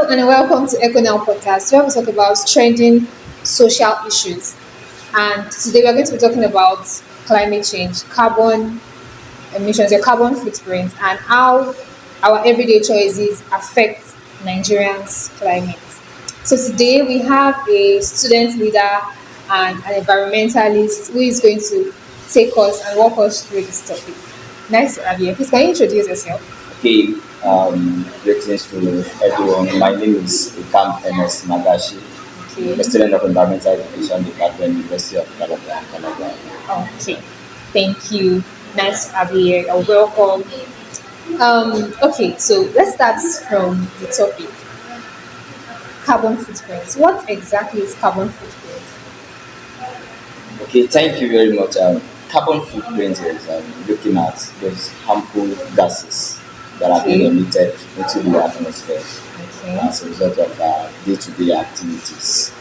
and welcome to Echo Now podcast, where we talk about trending social issues. And today we are going to be talking about climate change, carbon emissions, your carbon footprint, and how our everyday choices affect Nigerians' climate. So today we have a student leader and an environmentalist who is going to take us and walk us through this topic. Nice to have you. Please, can you introduce yourself? Hey, greetings to everyone. My name is Ikam Enes Magashi, a Okay. student of Environmental Education Department, University of Calabria, Calabria. Okay, thank you. Nice to have you here. Welcome. Okay, so let's start from the topic carbon footprint. What exactly is carbon footprint? Okay, thank you very much. Carbon footprint is looking at those harmful gases that are being Okay, emitted into the atmosphere okay, as a result of day-to-day activities.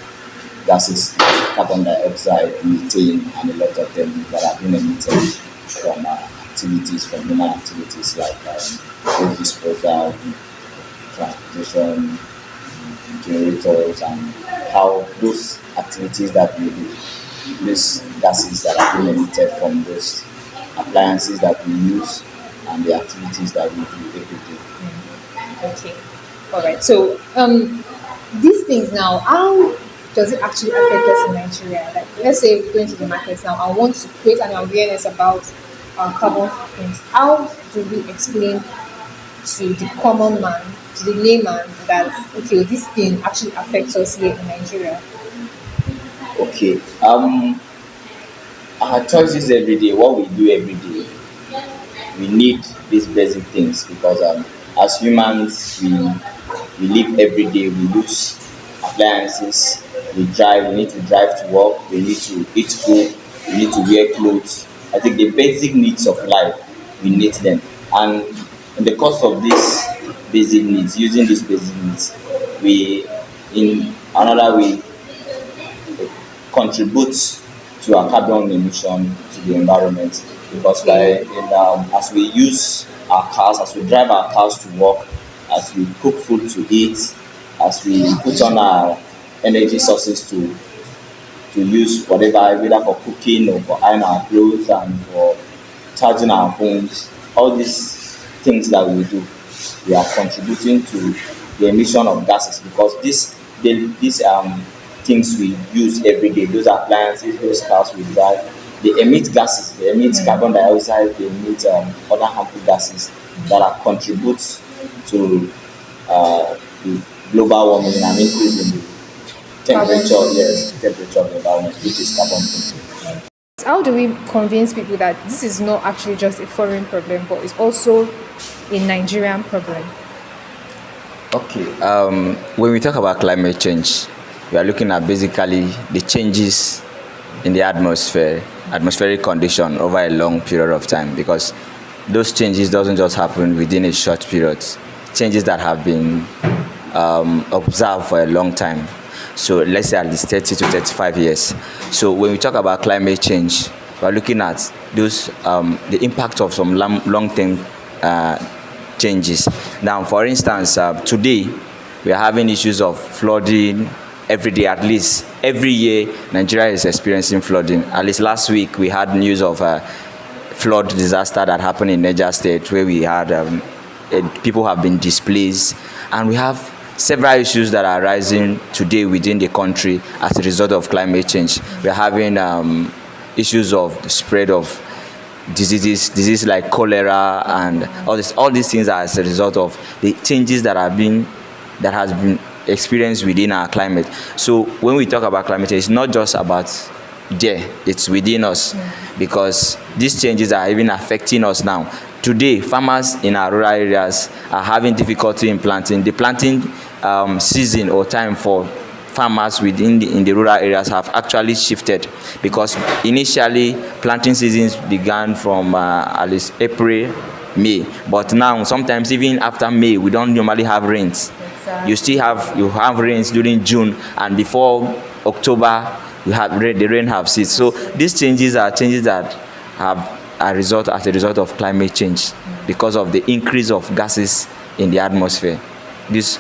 Gases like carbon dioxide, methane, and a lot of them that are being emitted from activities, from human activities like waste disposal, transportation, generators, and how those activities that we do, these gases that are being emitted from those appliances that we use and the activities that we do every day. okay. All right. So, these things now, how does it actually affect us in Nigeria? Like, let's say we're going to the markets now. I want to create an awareness about carbon footprint. How do we explain to the common man, to the layman, that okay, this thing actually affects us here in Nigeria? Okay, our choices every day, what we do every day, we need these basic things because as humans, we live every day, we use appliances, we drive, we need to drive to work, we need to eat food, we need to wear clothes. I think the basic needs of life, we need them. And in the course of these basic needs, using these basic needs, we, in another way, contribute to our carbon emission to the environment because by Okay, as we use our cars, as we drive our cars to work, as we cook food to eat, as we put on our energy sources to use whatever, whether for cooking or for iron our clothes and for charging our phones, all these things that we do, we are contributing to the emission of gases because these things we use every day, those appliances, those cars we drive, they emit gases, they emit carbon dioxide, they emit other harmful gases that are contribute to the global warming and increase in the carbon temperature, footprint. yes, temperature of the environment, which is carbon footprint. How do we convince people that this is not actually just a foreign problem, but it's also a Nigerian problem? Okay, when we talk about climate change, we are looking at basically the changes in the atmospheric condition over a long period of time because those changes doesn't just happen within a short period. Changes that have been observed for a long time. So let's say at least 30 to 35 years. So when we talk about climate change, we're looking at those the impact of some long-term changes. Now, for instance, today we are having issues of flooding every day. At least every year, Nigeria is experiencing flooding. At least last week we had news of a flood disaster that happened in Niger State, where we had people have been displaced, and we have several issues that are rising today within the country as a result of climate change. We are having issues of the spread of diseases like cholera and all these things are as a result of the changes that has been experienced within our climate. So when we talk about climate change, it's not just about there, it's within us because these changes are even affecting us now. Today, farmers in our rural areas are having difficulty in planting. The planting season or time for farmers within in the rural areas have actually shifted because initially planting seasons began from at least April, May, but now sometimes even after May we don't normally have rains. You have rains during June, and before October you have the rain have ceased. So these changes are changes that have as a result of climate change because of the increase of gases in the atmosphere. These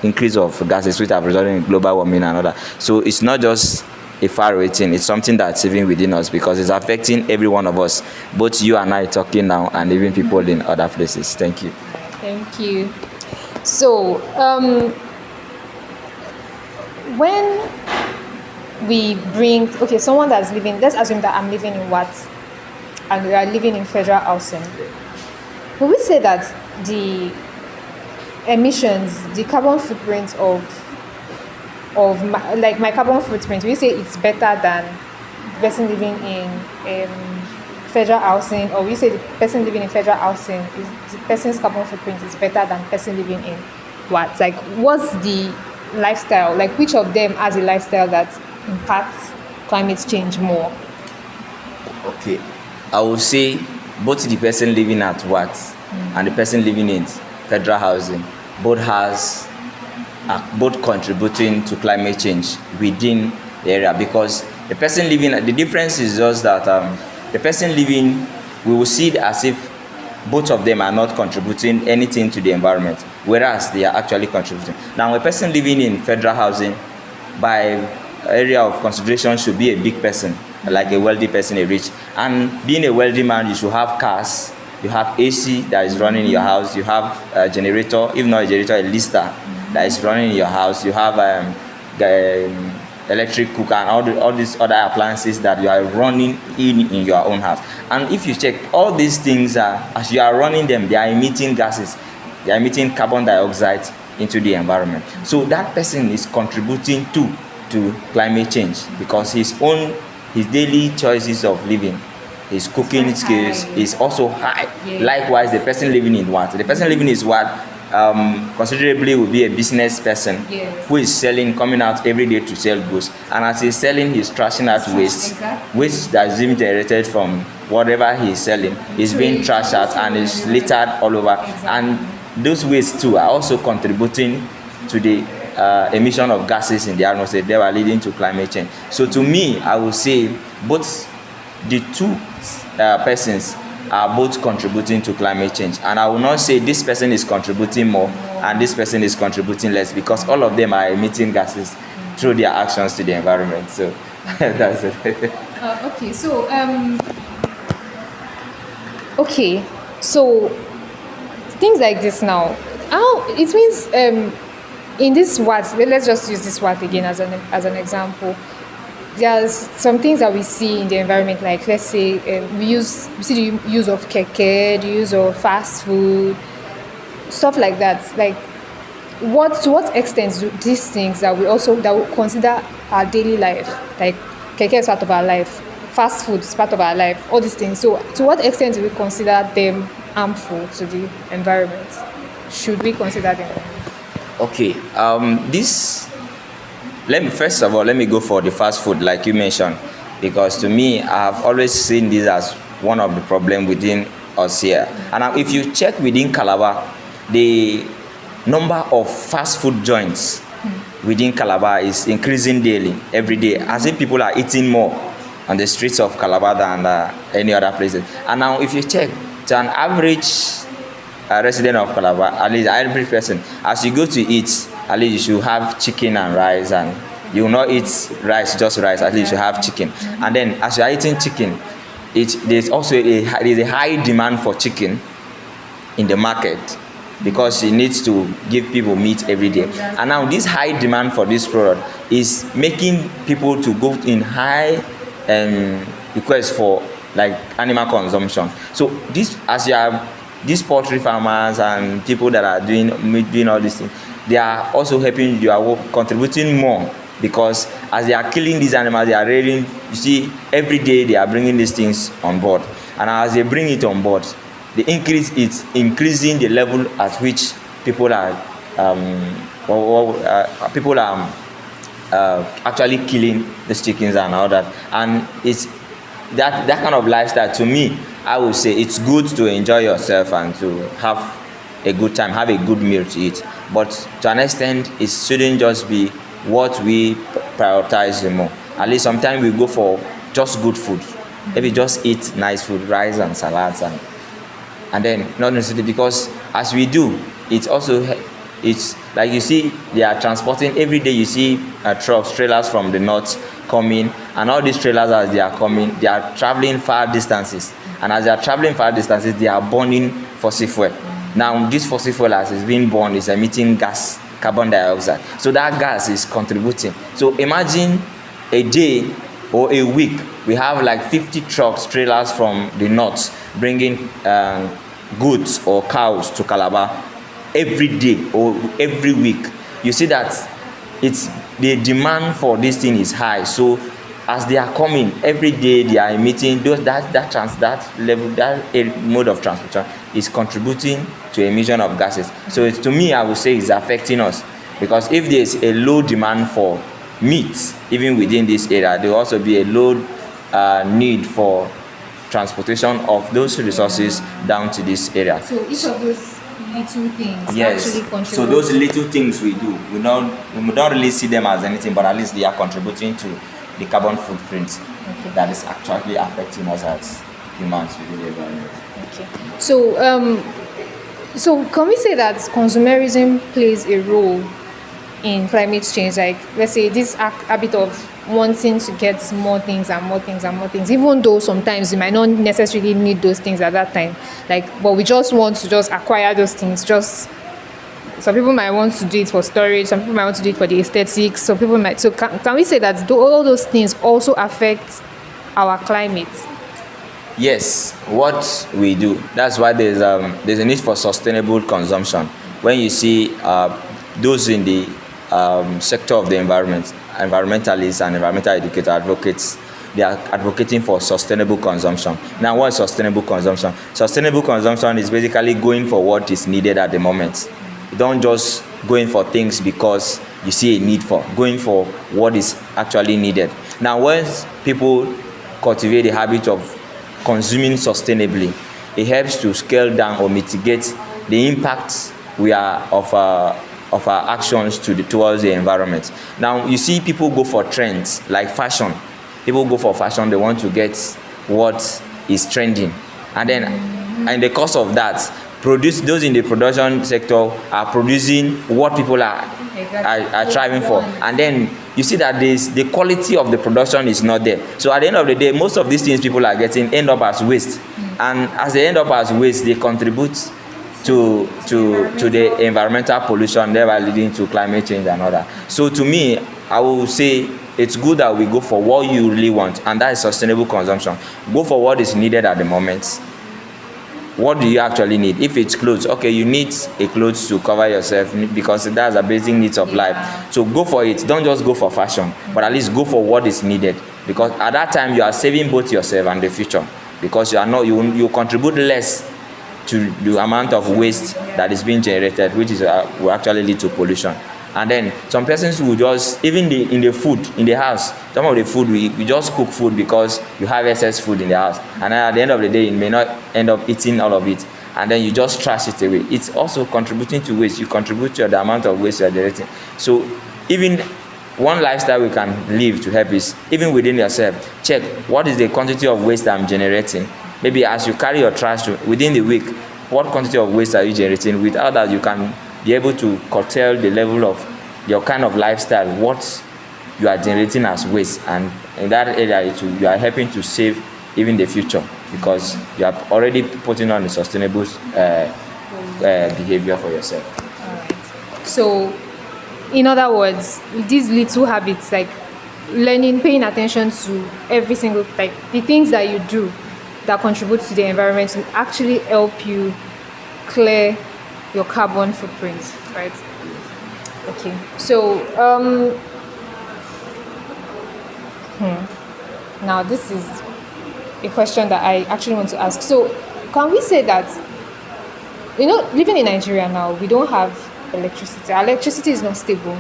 increase of gases which have resulted in global warming and all that. So it's not just a far away thing, it's something that's even within us because it's affecting every one of us, both you and I talking now and even people in other places. Thank you. Thank you. So, when we bring, okay, someone that's living, let's assume that I'm living in what, and we are living in federal housing. Will we say that the emissions, the carbon footprint like my carbon footprint, we say it's better than the person living in federal housing, or we say the person living in federal housing is the person's carbon footprint is better than the person living in what? Like, what's the lifestyle? Like, which of them has a lifestyle that impacts climate change more? Okay, I will say both the person living at what and the person living in federal housing both has both contributing to climate change within the area, because the person living, the difference is just that the person living, we will see it as if both of them are not contributing anything to the environment, whereas they are actually contributing. Now, a person living in federal housing, by area of consideration, should be a big person, like a wealthy person, a rich. And being a wealthy man, you should have cars, you have AC that is running in your house, you have a generator, if not a generator, a lister that is running in your house, you have electric cooker and all these other appliances that you are running in your own house. And if you check, all these things are, as you are running them, they are emitting gases, they are emitting carbon dioxide into the environment. So that person is contributing to climate change, because his daily choices of living, his cooking skills is also high. Yeah. Likewise, the person living in what? The person living is what? Considerably will be a business person. Yes. Who is selling, coming out every day to sell goods, and as he's selling, he's trashing out waste. Exactly. Waste that is being generated from whatever he's selling is being trashed out and is littered all over. Exactly. And those wastes too are also contributing to the emission of gases in the atmosphere, thereby leading to climate change. So to me, I would say both the two persons are both contributing to climate change, and I will not say this person is contributing more and this person is contributing less, because all of them are emitting gases through their actions to the environment. So that's it. Okay, so things like this now, how it means in this what, let's just use this what again as an example. There's some things that we see in the environment, like let's say we see the use of keke, the use of fast food, stuff like that. Like, to what extent do these things that we consider our daily life, like keke is part of our life, fast food is part of our life, all these things. So to what extent do we consider them harmful to the environment? Should we consider them? Okay, first of all, let me go for the fast food, like you mentioned, because to me, I have always seen this as one of the problems within us here. And if you check within Calabar, the number of fast food joints within Calabar is increasing daily, every day, as if people are eating more on the streets of Calabar than any other places. And now, if you check, to an average resident of Calabar, at least every person, as you go to eat, at least you should have chicken and rice, and you will not eat just rice, at least you have chicken. And then as you are eating chicken, there's also a high demand for chicken in the market, because it needs to give people meat every day. And now this high demand for this product is making people to go in high request for like animal consumption. So these poultry farmers and people that are doing all these things, they are also helping, you are contributing more, because as they are killing these animals, they are rearing, you see, every day they are bringing these things on board. And as they bring it on board, the increase is increasing the level at which people are actually killing these chickens and all that. And it's that kind of lifestyle, to me, I would say it's good to enjoy yourself and to have a good time, have a good meal to eat. But to an extent, it shouldn't just be what we prioritize the more. At least sometimes we go for just good food. Maybe just eat nice food, rice and salads, and then not necessarily, because as we do, it also It's like you see they are transporting every day. You see trucks, trailers from the north coming, and all these trailers, as they are coming, they are traveling far distances, and as they are traveling far distances, they are burning fossil fuel. Now this fossil fuel, as is being burned, is emitting gas, carbon dioxide. So that gas is contributing. So imagine a day or a week we have like 50 trucks, trailers from the north bringing goods or cows to Calabar every day or every week. You see that it's the demand for this thing is high. So as they are coming every day, they are emitting those that level, that mode of transportation is contributing to emission of gases. So it's, to me, I would say it's affecting us, because if there is a low demand for meat even within this area, there will also be a low need for transportation of those resources down to this area. So each of those little things Yes. actually contribute. So those little things we do, we don't really see them as anything, but at least they are contributing to the carbon footprint that is actually affecting us as humans within the environment. Okay. So can we say that consumerism plays a role in climate change? Like, let's say this habit of wanting to get more things and more things and more things, even though sometimes you might not necessarily need those things at that time. Like, but we just want to just acquire those things. Just some people might want to do it for storage. Some people might want to do it for the aesthetics. Some people might. So can we say that all those things also affect our climate? Yes, what we do. That's why there's a need for sustainable consumption. When you see those in the sector of the environment, environmentalists and environmental educator advocates, they are advocating for sustainable consumption. Now, what is sustainable consumption? Sustainable consumption is basically going for what is needed at the moment. You don't just going for things because you see a need for, going for what is actually needed. Now, once people cultivate the habit of consuming sustainably, it helps to scale down or mitigate the impacts we are of our actions towards the environment. Now you see people go for trends like fashion. People go for fashion, they want to get what is trending, and then in the course of that, those in the production sector are producing what people are striving for, and then you see that the quality of the production is not there. So at the end of the day, most of these things people are getting end up as waste, and as they end up as waste, they contribute to the environmental pollution, thereby leading to climate change and all that. So to me, I will say it's good that we go for what you really want, and that is sustainable consumption. Go for what is needed at the moment. What do you actually need? If it's clothes, okay, you need a clothes to cover yourself because that's a basic needs of life. So go for it. Don't just go for fashion, but at least go for what is needed, because at that time you are saving both yourself and the future, because you contribute less to the amount of waste that is being generated, which is will actually lead to pollution. And then some persons will just, even in the food in the house, some of the food we just cook food because you have excess food in the house, and then at the end of the day you may not end up eating all of it, and then you just trash it away. It's also contributing to waste. You contribute to the amount of waste you are generating. So even one lifestyle we can live to help is, even within yourself, check what is the quantity of waste I'm generating. Maybe as you carry your trash within the week, what quantity of waste are you generating? Without that, you can be able to curtail the level of your kind of lifestyle, what you are generating as waste, and in that area you are helping to save even the future, because you are already putting on a sustainable behavior for yourself. All right. So, in other words, these little habits like learning, paying attention to every single, like the things that you do that contribute to the environment will actually help you clear your carbon footprint, right? Okay. So now this is a question that I actually want to ask. So can we say that, living in Nigeria now, we don't have electricity. Our electricity is not stable.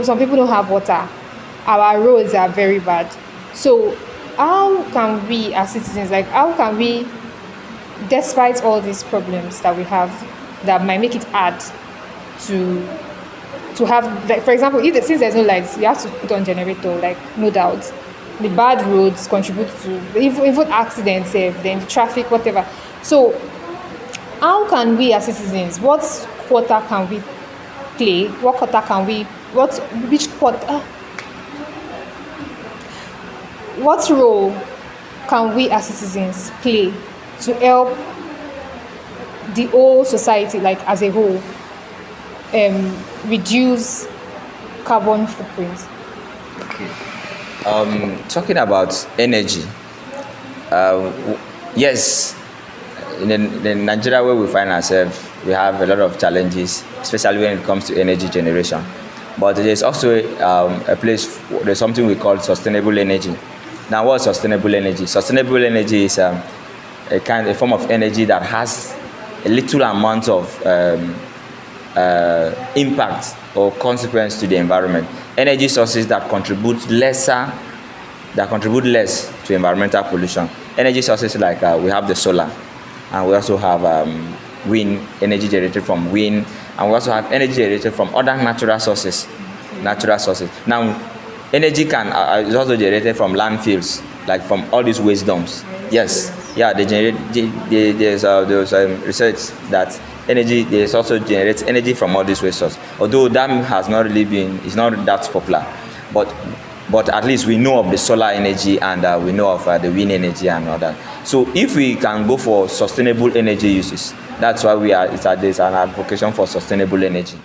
Some people don't have water. Our roads are very bad. So how can we as citizens, like how can we, despite all these problems that we have that might make it hard to have, like for example, since there's no lights, you have to put on generator, like no doubt. The bad roads contribute to even accidents, then the traffic, whatever. So How can we as citizens, what quarter can we play? What quarter can we, what, which quarter, what role can we as citizens play to help the whole society, like as a whole, reduce carbon footprint? Talking about energy, yes, in Nigeria where we find ourselves, we have a lot of challenges, especially when it comes to energy generation. But there's also a place, there's something we call sustainable energy. Now, what's sustainable energy? Sustainable energy is a form of energy that has a little amount of impact or consequence to the environment. Energy sources that contribute less to environmental pollution. Energy sources like we have the solar, and we also have wind, energy generated from wind, and we also have energy generated from other natural sources. Now, energy can is also generated from landfills, like from all these waste dumps. Yes, yeah, they generate. There's research that energy. There's also generates energy from all these waste sources. Although that has not really been, it's not that popular, but at least we know of the solar energy, and we know of the wind energy and all that. So if we can go for sustainable energy uses, that's why there's an advocation for sustainable energy.